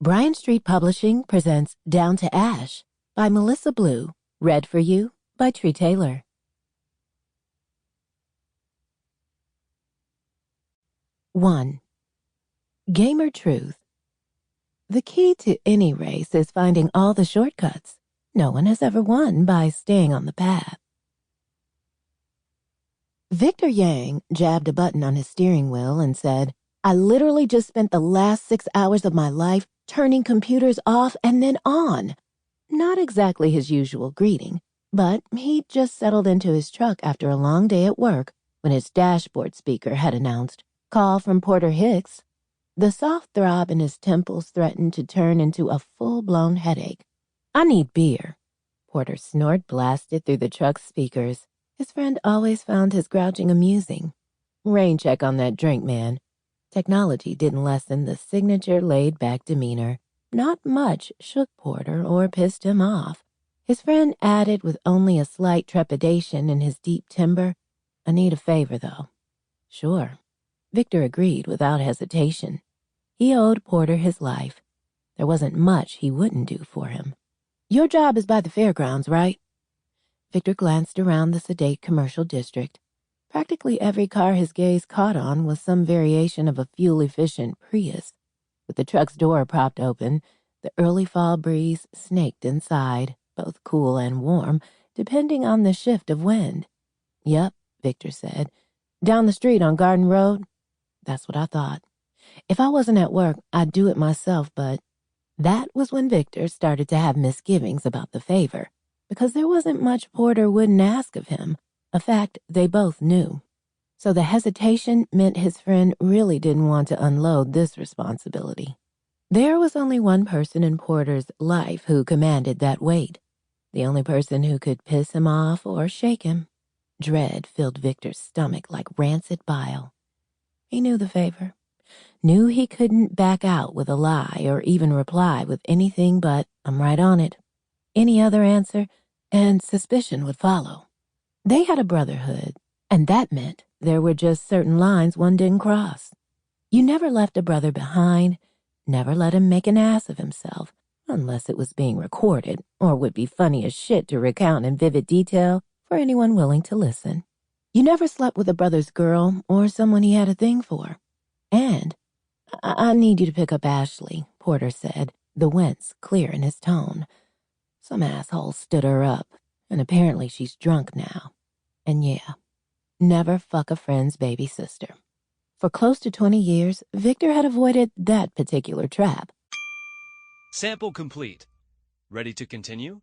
Bryan Street Publishing presents Down to Ash by Melissa Blue, read for you by Trei Taylor. One. Gamer Truth. The key to any race is finding all the shortcuts. No one has ever won by staying on the path. Victor Yang jabbed a button on his steering wheel and said, "I literally just spent the last 6 hours of my life turning computers off and then on." Not exactly his usual greeting, but he'd just settled into his truck after a long day at work when his dashboard speaker had announced, "Call from Porter Hicks." The soft throb in his temples threatened to turn into a full-blown headache. "I need beer." Porter's snort blasted through the truck's speakers. His friend always found his grouching amusing. "Rain check on that drink, man." Technology didn't lessen the signature laid-back demeanor. Not much shook Porter or pissed him off. His friend added with only a slight trepidation in his deep timbre, "I need a favor, though." "Sure." Victor agreed without hesitation. He owed Porter his life. There wasn't much he wouldn't do for him. "Your job is by the fairgrounds, right?" Victor glanced around the sedate commercial district. Practically every car his gaze caught on was some variation of a fuel-efficient Prius. With the truck's door propped open, the early fall breeze snaked inside, both cool and warm, depending on the shift of wind. "Yep," Victor said. "Down the street on Garden Road?" "That's what I thought. If I wasn't at work, I'd do it myself, but..." That was when Victor started to have misgivings about the favor, because there wasn't much Porter wouldn't ask of him, a fact they both knew. So the hesitation meant his friend really didn't want to unload this responsibility. There was only one person in Porter's life who commanded that weight, the only person who could piss him off or shake him. Dread filled Victor's stomach like rancid bile. He knew the favor, knew he couldn't back out with a lie or even reply with anything but, "I'm right on it." Any other answer, and suspicion would follow. They had a brotherhood, and that meant there were just certain lines one didn't cross. You never left a brother behind, never let him make an ass of himself, unless it was being recorded or would be funny as shit to recount in vivid detail for anyone willing to listen. You never slept with a brother's girl or someone he had a thing for. And, I need you to pick up Ashley," Porter said, the wince clear in his tone. "Some asshole stood her up, and apparently she's drunk now. And yeah, never fuck a friend's baby sister." For close to 20 years, Victor had avoided that particular trap. Sample complete. Ready to continue?